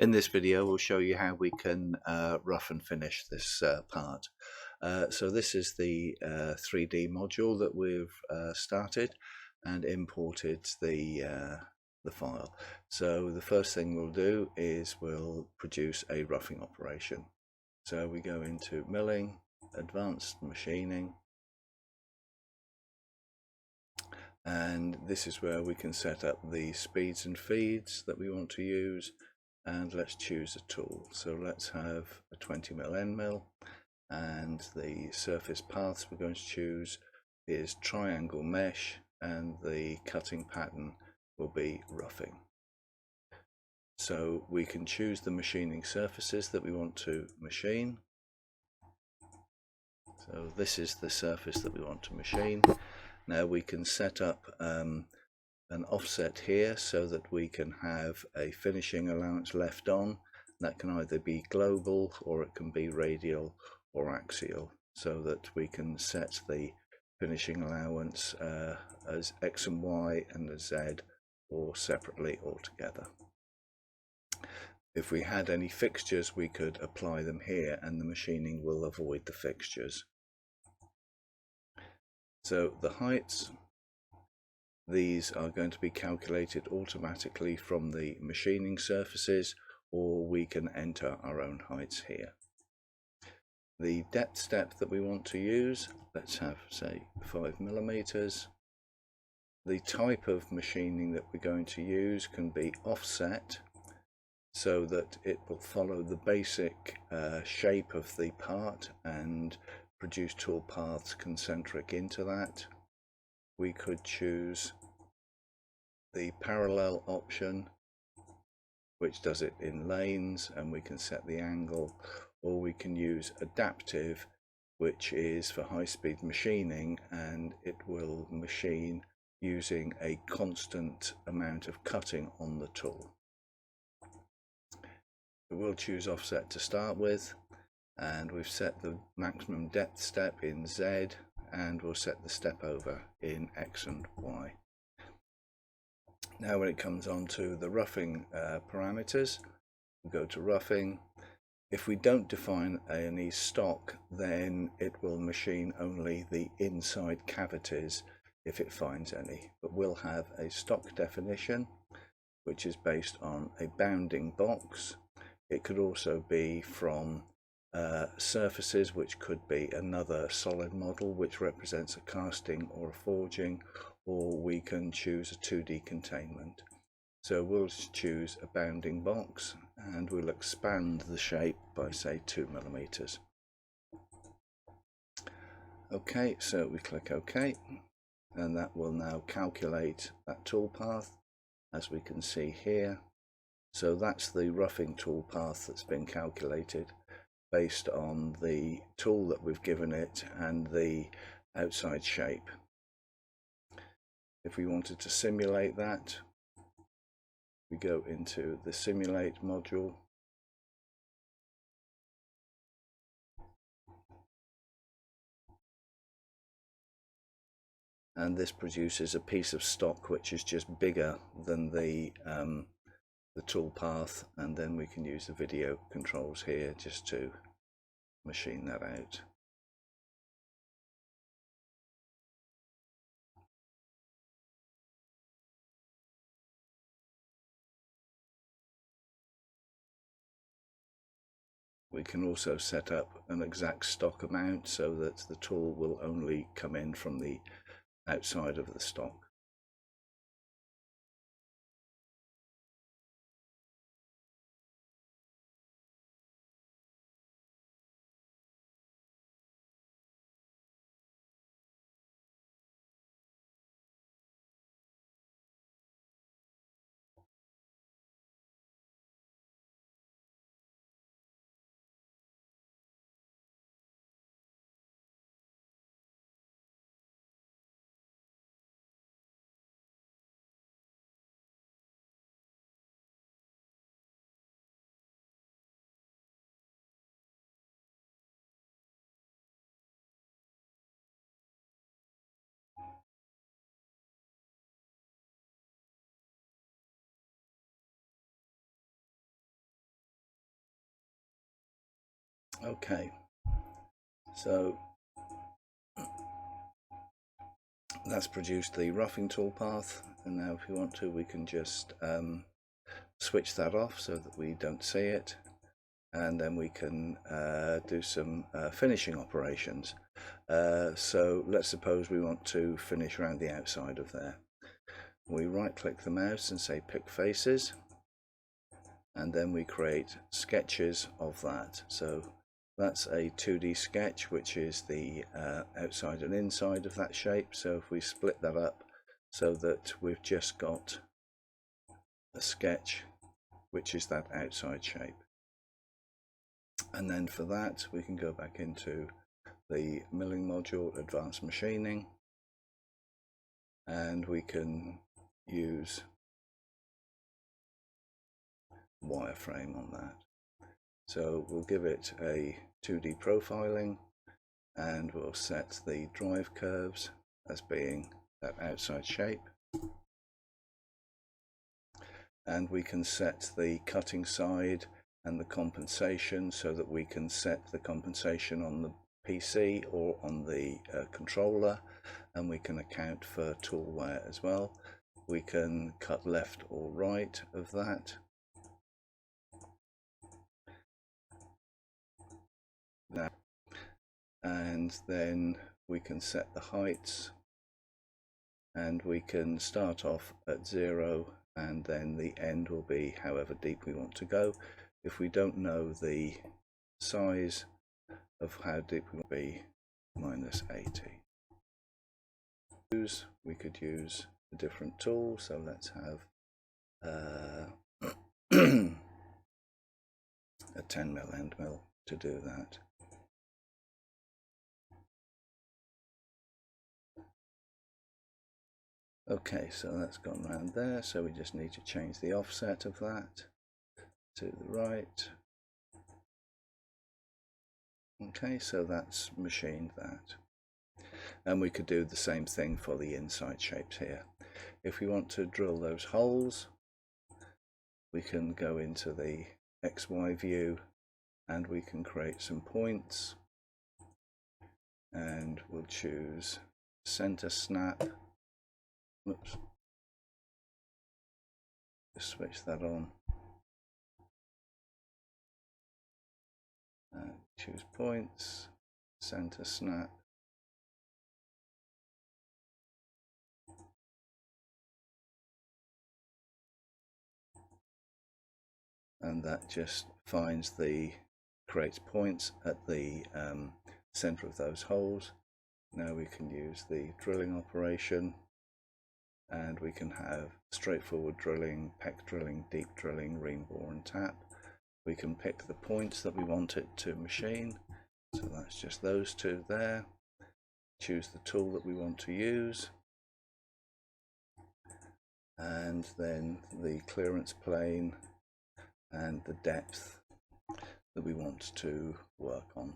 In this video we'll show you how we can rough and finish this part. So this is the 3D module that we've started and imported the file. So the first thing we'll do is we'll produce a roughing operation. So we go into milling, advanced machining, and this is where we can set up the speeds and feeds that we want to use, and let's choose a tool. So let's have a 20mm end mill, and the surface paths we're going to choose is triangle mesh, and the cutting pattern will be roughing. So we can choose the machining surfaces that we want to machine. So this is the surface that we want to machine. Now we can set up an offset here so that we can have a finishing allowance left on. That can either be global or it can be radial or axial, so that we can set the finishing allowance as X and Y and as Z, or separately altogether. If we had any fixtures, we could apply them here and the machining will avoid the fixtures. So the heights, these are going to be calculated automatically from the machining surfaces, or we can enter our own heights here. The depth step that we want to use, let's have, say, 5mm. The type of machining that we're going to use can be offset, so that it will follow the basic shape of the part and produce tool paths concentric into that. We could choose the parallel option, which does it in lanes, and we can set the angle, or we can use adaptive, which is for high-speed machining, and it will machine using a constant amount of cutting on the tool. We'll choose offset to start with, and we've set the maximum depth step in Z, and we'll set the step over in X and Y. Now when it comes on to the roughing parameters, we go to roughing. If we don't define any stock, then it will machine only the inside cavities if it finds any, but we'll have a stock definition which is based on a bounding box. It could also be from surfaces, which could be another solid model which represents a casting or a forging, or we can choose a 2D containment. So we'll choose a bounding box, and we'll expand the shape by, say, 2mm. Okay, so we click OK, and that will now calculate that tool path, as we can see here. So that's the roughing tool path that's been calculated based on the tool that we've given it and the outside shape. If we wanted to simulate that, we go into the simulate module, and this produces a piece of stock which is just bigger than the tool path, and then we can use the video controls here just to machine that out. We can also set up an exact stock amount so that the tool will only come in from the outside of the stock. Okay, so that's produced the roughing toolpath, and now if we want to, we can just switch that off so that we don't see it, and then we can do some finishing operations. So let's suppose we want to finish around the outside of there. We right click the mouse and say pick faces, and then we create sketches of that. So that's a 2D sketch, which is the outside and inside of that shape. So if we split that up so that we've just got a sketch which is that outside shape, and then for that we can go back into the milling module, advanced machining, and we can use wireframe on that. So we'll give it a 2D profiling, and we'll set the drive curves as being that outside shape, and we can set the cutting side and the compensation so that we can set the compensation on the PC or on the controller, and we can account for tool wear as well. We can cut left or right of that. And then we can set the heights, and we can start off at 0, and then the end will be however deep we want to go. If we don't know the size of how deep we want to be, -80. We could use a different tool, so let's have a 10mm end mill to do that. Okay, so that's gone around there, so we just need to change the offset of that to the right. Okay, so that's machined that. And we could do the same thing for the inside shapes here. If we want to drill those holes, we can go into the XY view and we can create some points, and we'll choose center snap. Oops. Just switch that on. And choose points, center snap. And that just finds creates points at the center of those holes. Now we can use the drilling operation, and we can have straightforward drilling, peck drilling, deep drilling, ring bore and tap. We can pick the points that we want it to machine, so that's just those two there. Choose the tool that we want to use, and then the clearance plane and the depth that we want to work on.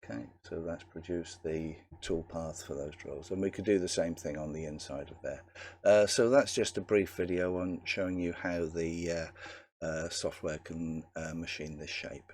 Okay, so that's produced the tool path for those drills, and we could do the same thing on the inside of there. So that's just a brief video on showing you how the software can machine this shape.